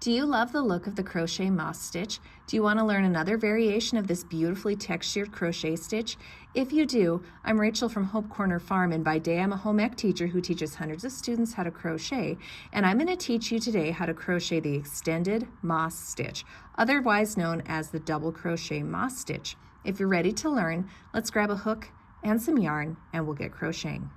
Do you love the look of the crochet moss stitch? Do you want to learn another variation of this beautifully textured crochet stitch? If you do, I'm Rachel from Hope Corner Farm, and by day I'm a home ec teacher who teaches hundreds of students how to crochet, and I'm going to teach you today how to crochet the extended moss stitch, otherwise known as the double crochet moss stitch. If you're ready to learn, let's grab a hook and some yarn and we'll get crocheting.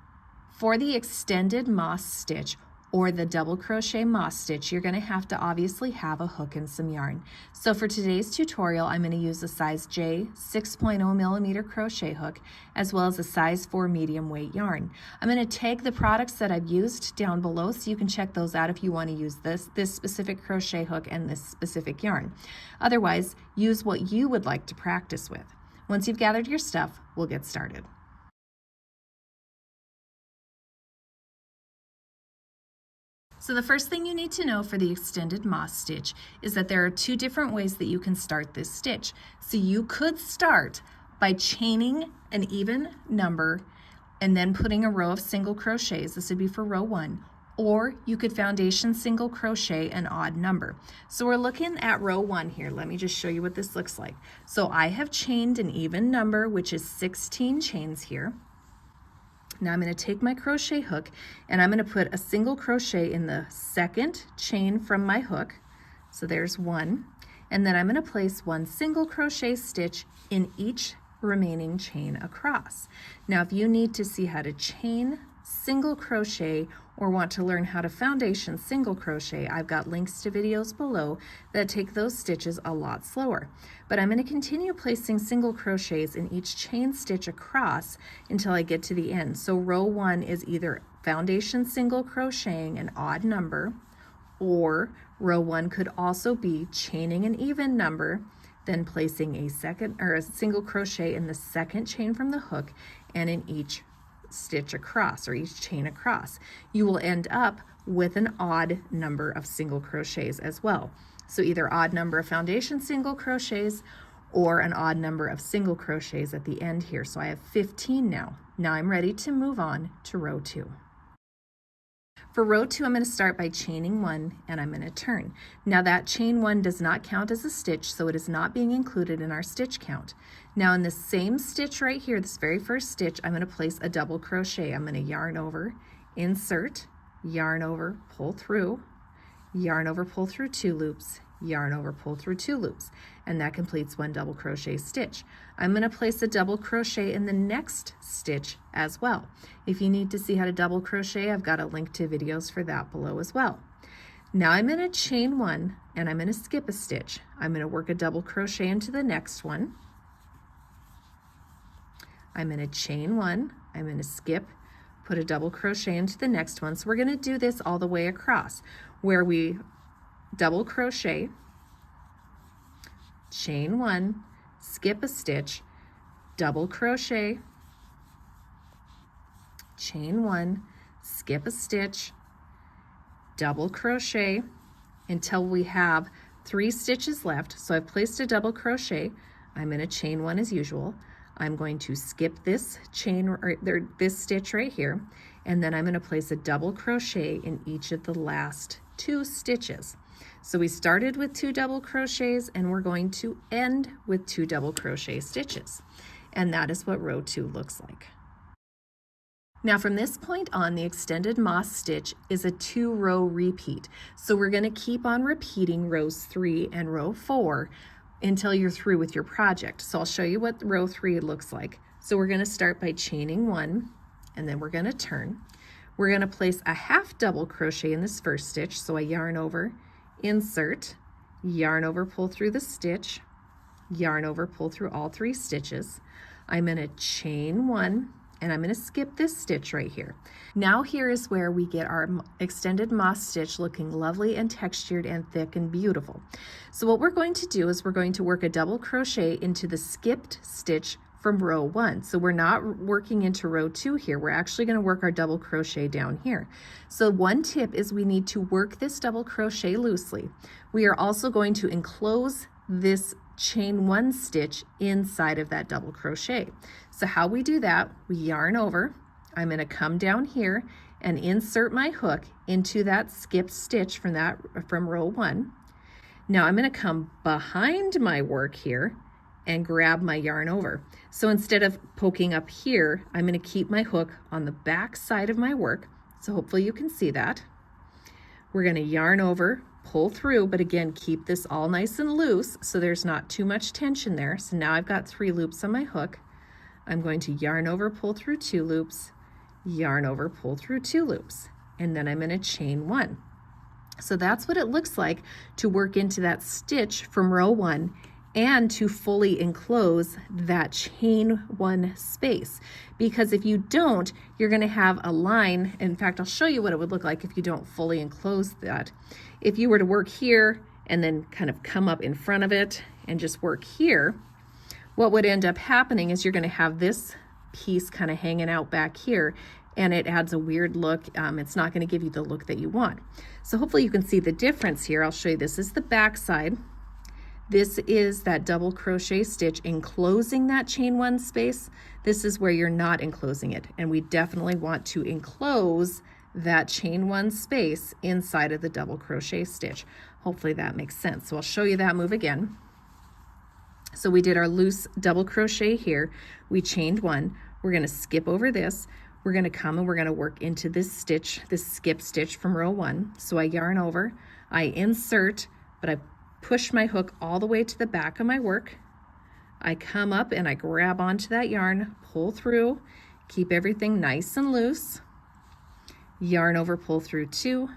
For the extended moss stitch, or the double crochet moss stitch, you're going to have to obviously have a hook and some yarn. So for today's tutorial, I'm going to use a size J 6.0 millimeter crochet hook, as well as a size 4 medium weight yarn. I'm going to tag the products that I've used down below so you can check those out if you want to use this specific crochet hook and this specific yarn. Otherwise, use what you would like to practice with. Once you've gathered your stuff, we'll get started. So the first thing you need to know for the extended moss stitch is that there are two different ways that you can start this stitch. So you could start by chaining an even number and then putting a row of single crochets. This would be for row 1. Or you could foundation single crochet an odd number. So we're looking at row 1 here. Let me just show you what this looks like. So I have chained an even number, which is 16 chains here. Now I'm going to take my crochet hook and I'm going to put a single crochet in the second chain from my hook. So there's one. And then I'm going to place one single crochet stitch in each remaining chain across. Now if you need to see how to chain single crochet or want to learn how to foundation single crochet, I've got links to videos below that take those stitches a lot slower. But I'm going to continue placing single crochets in each chain stitch across until I get to the end. So row 1 is either foundation single crocheting an odd number, or row 1 could also be chaining an even number, then placing a single crochet in the second chain from the hook and in each stitch across, or each chain across. You will end up with an odd number of single crochets as well. So either odd number of foundation single crochets or an odd number of single crochets at the end here. So I have 15 now. Now I'm ready to move on to row 2. For row 2, I'm going to start by chaining 1 and I'm going to turn. Now that chain 1 does not count as a stitch, so it is not being included in our stitch count. Now in the same stitch right here, this very first stitch, I'm going to place a double crochet. I'm going to yarn over, insert, yarn over, pull through, yarn over, pull through 2 loops, yarn over, pull through 2 loops, and that completes one double crochet stitch. I'm going to place a double crochet in the next stitch as well. If you need to see how to double crochet, I've got a link to videos for that below as well. Now I'm going to chain 1 and I'm going to skip a stitch. I'm going to work a double crochet into the next one. I'm going to chain 1, I'm going to skip, put a double crochet into the next one. So we're going to do this all the way across, where we double crochet, chain 1, skip a stitch, double crochet, chain 1, skip a stitch, double crochet until we have 3 stitches left. So I've placed a double crochet. I'm going to chain 1 as usual. I'm going to skip this chain, or this stitch right here, and then I'm going to place a double crochet in each of the last 2 stitches. So we started with 2 double crochets and we're going to end with 2 double crochet stitches. And that is what row 2 looks like. Now from this point on, the extended moss stitch is a 2-row repeat. So we're going to keep on repeating rows 3 and row 4 until you're through with your project. So I'll show you what row 3 looks like. So we're going to start by chaining 1 and then we're going to turn. We're going to place a half double crochet in this first stitch. So I yarn over, insert, yarn over, pull through the stitch, yarn over, pull through all 3 stitches. I'm going to chain 1 and I'm going to skip this stitch right here. Now here is where we get our extended moss stitch looking lovely and textured and thick and beautiful. So what we're going to do is we're going to work a double crochet into the skipped stitch from row 1. So we're not working into row 2 here. We're actually going to work our double crochet down here. So one tip is we need to work this double crochet loosely. We are also going to enclose this chain 1 stitch inside of that double crochet. So how we do that, we yarn over. I'm going to come down here and insert my hook into that skipped stitch from row 1. Now I'm going to come behind my work here and grab my yarn over. So instead of poking up here, I'm going to keep my hook on the back side of my work. So hopefully you can see that. We're going to yarn over, pull through, but again, keep this all nice and loose so there's not too much tension there. So now I've got 3 loops on my hook. I'm going to yarn over, pull through 2 loops, yarn over, pull through 2 loops, and then I'm going to chain 1. So that's what it looks like to work into that stitch from row 1 and to fully enclose that chain 1 space. Because if you don't, you're going to have a line. In fact, I'll show you what it would look like if you don't fully enclose that. If you were to work here and then kind of come up in front of it and just work here, what would end up happening is you're going to have this piece kind of hanging out back here, and it adds a weird look. It's not going to give you the look that you want. So hopefully you can see the difference here. I'll show you. This is the back side. This is that double crochet stitch enclosing that chain 1 space. This is where you're not enclosing it, and we definitely want to enclose that chain 1 space inside of the double crochet stitch. Hopefully that makes sense. So I'll show you that move again. So we did our loose double crochet here. We chained 1. We're going to skip over this. We're going to come and we're going to work into this stitch, this skip stitch from row 1. So I yarn over, I insert, but I push my hook all the way to the back of my work. I come up and I grab onto that yarn, pull through, keep everything nice and loose, yarn over, pull through 2,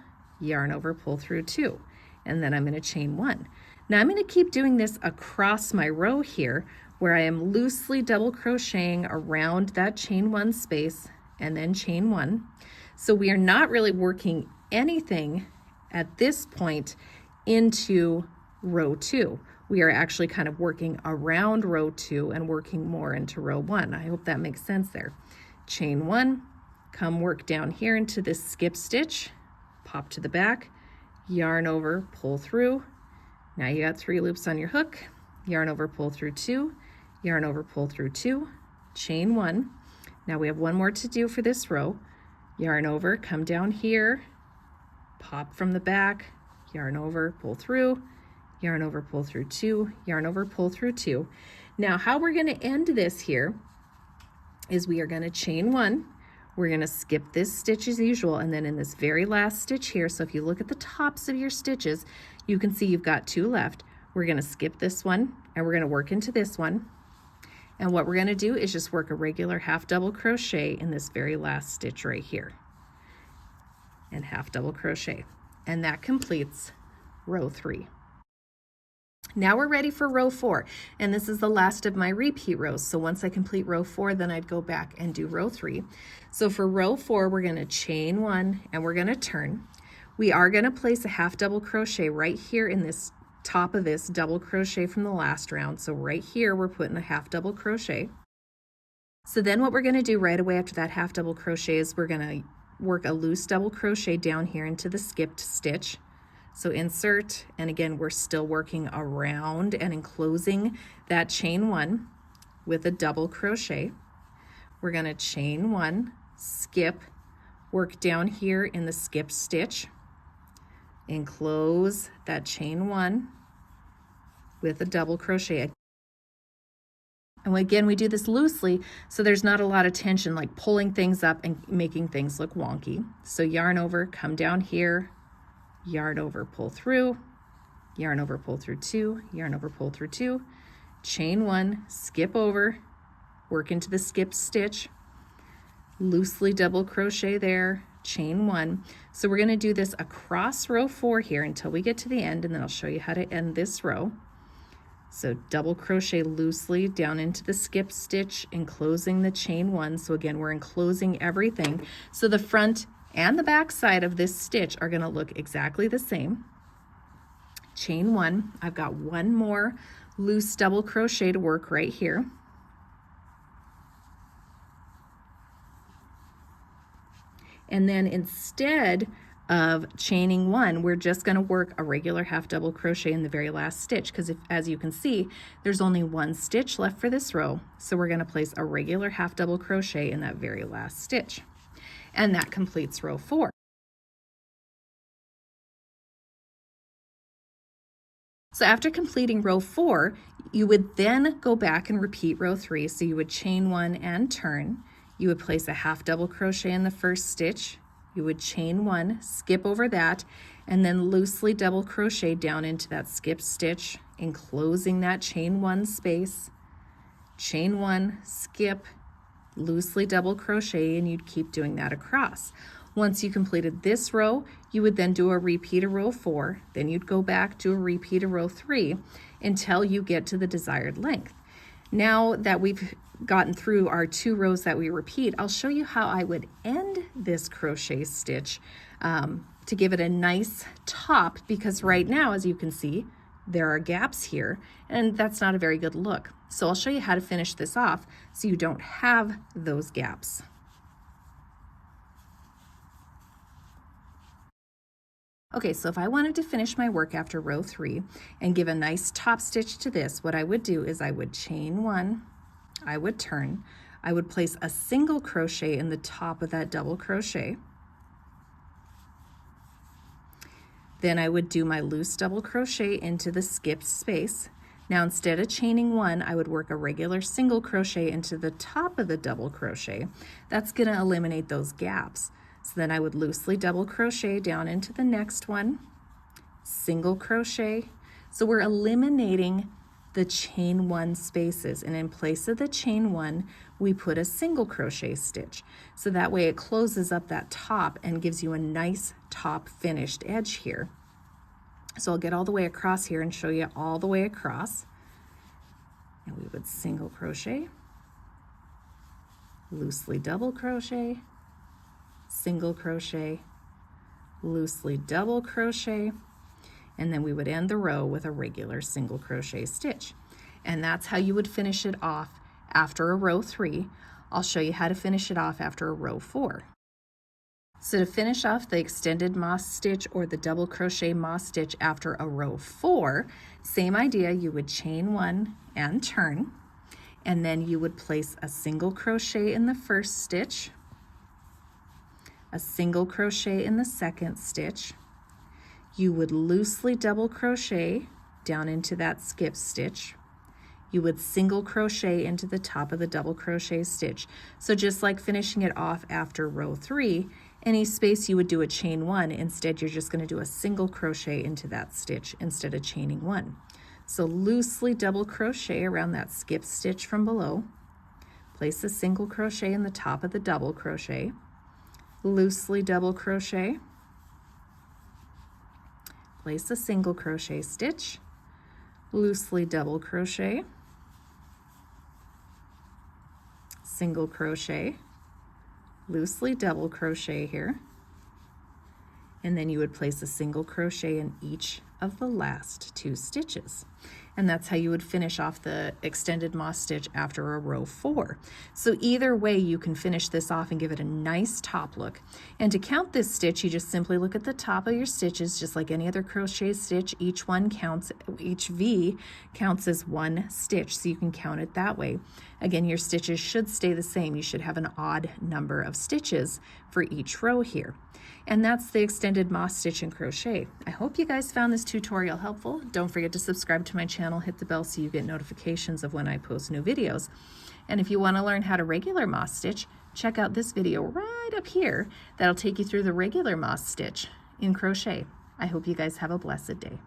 yarn over, pull through 2, and then I'm going to chain 1. Now I'm going to keep doing this across my row here, where I am loosely double crocheting around that chain 1 space and then chain 1. So we are not really working anything at this point into row 2. We are actually kind of working around row 2 and working more into row 1. I hope that makes sense there. Chain 1, come work down here into this skip stitch, pop to the back, yarn over, pull through. Now you got 3 loops on your hook, yarn over, pull through 2, yarn over, pull through 2, chain 1. Now we have 1 more to do for this row. Yarn over, come down here, pop from the back, yarn over, pull through, yarn over, pull through 2, yarn over, pull through 2. Now how we're going to end this here is we are going to chain 1. We're going to skip this stitch as usual, and then in this very last stitch here, so if you look at the tops of your stitches, you can see you've got 2 left. We're going to skip this one and we're going to work into this one. And what we're going to do is just work a regular half double crochet in this very last stitch right here, and half double crochet, and that completes row 3. Now we're ready for row 4, and this is the last of my repeat rows. So once I complete row 4, then I'd go back and do row 3. So for row 4, we're going to chain 1 and we're going to turn. We are going to place a half double crochet right here in this top of this double crochet from the last round. So right here we're putting a half double crochet. So then what we're going to do right away after that half double crochet is we're going to work a loose double crochet down here into the skipped stitch. So insert, and again we're still working around and enclosing that chain 1 with a double crochet. We're going to chain 1, skip, work down here in the skip stitch, enclose that chain 1 with a double crochet. And again, we do this loosely so there's not a lot of tension, like pulling things up and making things look wonky. So yarn over, come down here, yarn over, pull through, yarn over, pull through 2, yarn over, pull through 2, chain 1, skip over, work into the skip stitch, loosely double crochet there, chain 1. So we're going to do this across row 4 here until we get to the end, and then I'll show you how to end this row. So double crochet loosely down into the skip stitch, enclosing the chain 1. So again, we're enclosing everything. So the front and the back side of this stitch are going to look exactly the same. Chain 1. I've got 1 more loose double crochet to work right here. And then instead of chaining 1, we're just going to work a regular half double crochet in the very last stitch, because as you can see, there's only 1 stitch left for this row. So we're going to place a regular half double crochet in that very last stitch. And that completes row 4. So after completing row 4, you would then go back and repeat row 3. So you would chain 1 and turn. You would place a half double crochet in the first stitch. You would chain 1, skip over that, and then loosely double crochet down into that skip stitch, enclosing that chain 1 space. Chain 1, skip, loosely double crochet, and you'd keep doing that across. Once you completed this row, you would then do a repeat of row 4, then you'd go back to a repeat of row 3 until you get to the desired length. Now that we've gotten through our 2 rows that we repeat, I'll show you how I would end this crochet stitch to give it a nice top, because right now, as you can see, there are gaps here, and that's not a very good look. So I'll show you how to finish this off so you don't have those gaps. Okay, so if I wanted to finish my work after row 3 and give a nice top stitch to this, what I would do is I would chain 1, I would turn, I would place a single crochet in the top of that double crochet. Then I would do my loose double crochet into the skipped space. Now instead of chaining 1, I would work a regular single crochet into the top of the double crochet. That's going to eliminate those gaps. So then I would loosely double crochet down into the next one, single crochet. So we're eliminating the chain 1 spaces, and in place of the chain 1, we put a single crochet stitch. So that way it closes up that top and gives you a nice top finished edge here. So I'll get all the way across here and show you all the way across. And we would single crochet, loosely double crochet, single crochet, loosely double crochet, and then we would end the row with a regular single crochet stitch. And that's how you would finish it off after a row 3. I'll show you how to finish it off after a row 4. So to finish off the extended moss stitch or the double crochet moss stitch after a row 4, same idea, you would chain 1 and turn, and then you would place a single crochet in the first stitch, a single crochet in the second stitch. You would loosely double crochet down into that skip stitch. You would single crochet into the top of the double crochet stitch. So just like finishing it off after row 3, any space you would do a chain 1, instead you're just going to do a single crochet into that stitch instead of chaining 1. So loosely double crochet around that skip stitch from below. Place a single crochet in the top of the double crochet. Loosely double crochet, place a single crochet stitch, loosely double crochet, single crochet, loosely double crochet here, and then you would place a single crochet in each of the last 2 stitches. And that's how you would finish off the extended moss stitch after a row 4. So either way you can finish this off and give it a nice top look. And to count this stitch, you just simply look at the top of your stitches, just like any other crochet stitch. Each one counts, each V counts as 1 stitch, so you can count it that way. Again, your stitches should stay the same. You should have an odd number of stitches for each row here. And that's the extended moss stitch and crochet. I hope you guys found this tutorial helpful. Don't forget to subscribe to my channel, hit the bell so you get notifications of when I post new videos. And if you want to learn how to regular moss stitch, check out this video right up here. That'll take you through the regular moss stitch in crochet. I hope you guys have a blessed day.